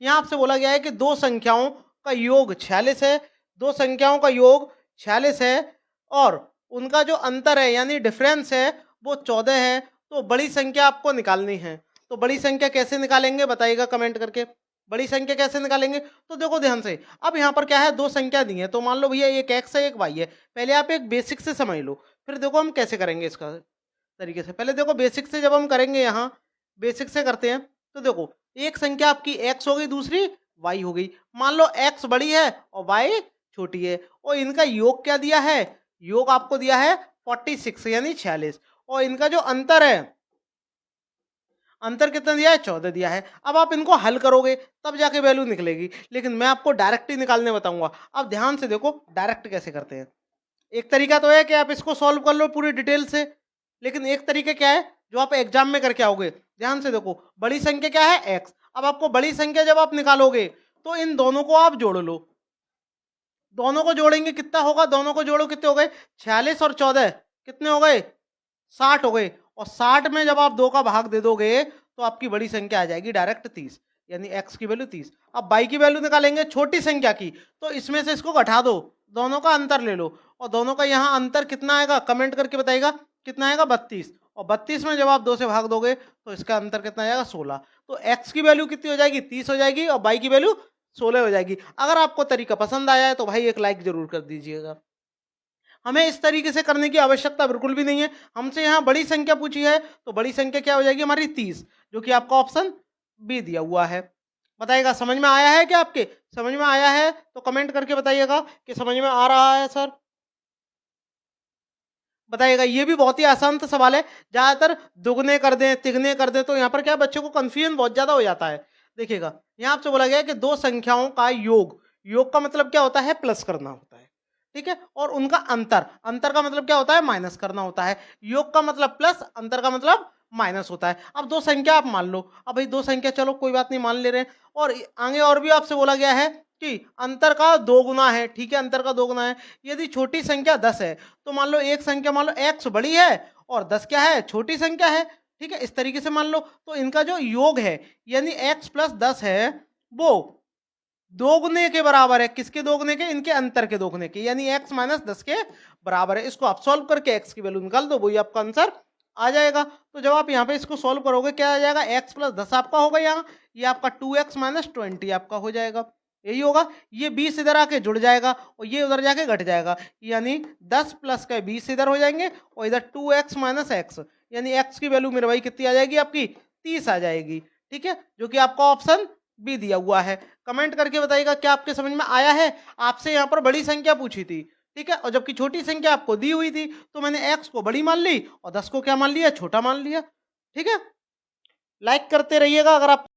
यहाँ आपसे बोला गया है कि दो संख्याओं का योग 46 है, दो संख्याओं का योग 46 है और उनका जो अंतर है यानी डिफरेंस है वो 14 है। तो बड़ी संख्या आपको निकालनी है। तो बड़ी संख्या कैसे निकालेंगे बताइएगा कमेंट करके। बड़ी संख्या कैसे निकालेंगे? तो देखो ध्यान से, अब यहाँ पर क्या है, दो संख्या दी है, तो मान लो भैया एक एक्स है एक वाई है। पहले आप एक बेसिक से समझ लो, फिर देखो हम कैसे करेंगे इसका तरीके से। पहले देखो बेसिक से जब हम करेंगे, यहाँ बेसिक से करते हैं तो देखो एक संख्या आपकी एक्स हो गई, दूसरी वाई हो गई। मान लो एक्स बड़ी है और वाई छोटी है और इनका योग क्या दिया है, योग आपको दिया है 46 यानी 46 और इनका जो अंतर है, अंतर कितना दिया है, 14 दिया है। अब आप इनको हल करोगे तब जाके वैल्यू निकलेगी, लेकिन मैं आपको डायरेक्ट ही निकालने बताऊंगा। अब ध्यान से देखो डायरेक्ट कैसे करते हैं। एक तरीका तो है कि आप इसको सॉल्व कर लो पूरी डिटेल से, लेकिन एक तरीका क्या है जो आप एग्जाम में करके आओगे। ध्यान से देखो, बड़ी संख्या क्या है, एक्स। अब आपको बड़ी संख्या जब आप निकालोगे तो इन दोनों को आप जोड़ लो। दोनों को जोड़ेंगे कितना होगा, दोनों को जोड़ो कितने हो गए, 46 और 14 कितने हो गए, 60 हो गए। और 60 में जब आप 2 का भाग दे दोगे तो आपकी बड़ी संख्या आ जाएगी डायरेक्ट 30, यानी x की वैल्यू 30। अब y की वैल्यू निकालेंगे छोटी संख्या की, तो इसमें से इसको घटा दो, दोनों का अंतर ले लो और दोनों का यहाँ अंतर कितना आएगा कमेंट करके बताइएगा, कितना आएगा 32। और 32 में जब आप 2 से भाग दोगे तो इसका अंतर कितना आएगा 16। तो x की वैल्यू कितनी हो जाएगी, 30 हो जाएगी और y की वैल्यू 16 हो जाएगी। अगर आपको तरीका पसंद आया है तो भाई एक लाइक जरूर कर दीजिएगा। हमें इस तरीके से करने की आवश्यकता बिल्कुल भी नहीं है। हमसे यहाँ बड़ी संख्या पूछी है तो बड़ी संख्या क्या हो जाएगी हमारी 30, जो कि आपका ऑप्शन बी दिया हुआ है। बताइएगा समझ में आया है क्या, आपके समझ में आया है तो कमेंट करके बताइएगा कि समझ में आ रहा है सर। बताइएगा, ये भी बहुत ही आसान सा सवाल है। ज्यादातर दुगने कर दें तिगने कर दें तो यहाँ पर क्या है, बच्चों को कंफ्यूजन बहुत ज्यादा हो जाता है। देखिएगा यहाँ आपसे बोला गया है कि दो संख्याओं का योग, योग का मतलब क्या होता है, प्लस करना होता है, ठीक है। और उनका अंतर, अंतर का मतलब क्या होता है, माइनस करना होता है। योग का मतलब प्लस, अंतर का मतलब माइनस होता है। अब दो संख्या आप मान लो, अब भाई दो संख्या चलो कोई बात नहीं मान ले रहे हैं, और आगे और भी आपसे बोला गया है कि अंतर का दो गुना है, ठीक है, अंतर का दो गुना है। यदि छोटी संख्या 10 है तो मान लो एक संख्या मान लो x बड़ी है और 10 क्या है, छोटी संख्या है, ठीक है, इस तरीके से मान लो। तो इनका जो योग है यानी x प्लस 10 है वो दोगुने के बराबर है, किसके दोगुने के, इनके अंतर के दोगुने के, यानी x माइनस 10 के बराबर है। इसको आप सॉल्व करके x की वैल्यू निकाल दो, वही आपका आंसर आ जाएगा। तो जब आप यहाँ पे इसको सॉल्व करोगे क्या आ जाएगा, x प्लस 10 आपका होगा यहाँ, ये आपका 2x माइनस 20 आपका हो जाएगा, यही होगा। ये 20 इधर आके जुड़ जाएगा और ये उधर जाके घट जाएगा, यानी 10 प्लस का 20 इधर हो जाएंगे और इधर 2x माइनस एक्स, यानी x की वैल्यू मेरे भाई कितनी आ जाएगी आपकी, 30 आ जाएगी, ठीक है, जो कि आपका ऑप्शन बी दिया हुआ है। कमेंट करके बताइएगा क्या आपके समझ में आया है। आपसे यहाँ पर बड़ी संख्या पूछी थी, ठीक है, और जबकि छोटी संख्या आपको दी हुई थी तो मैंने x को बड़ी मान ली और 10 को क्या मान लिया, छोटा मान लिया, ठीक है। लाइक करते रहिएगा अगर आप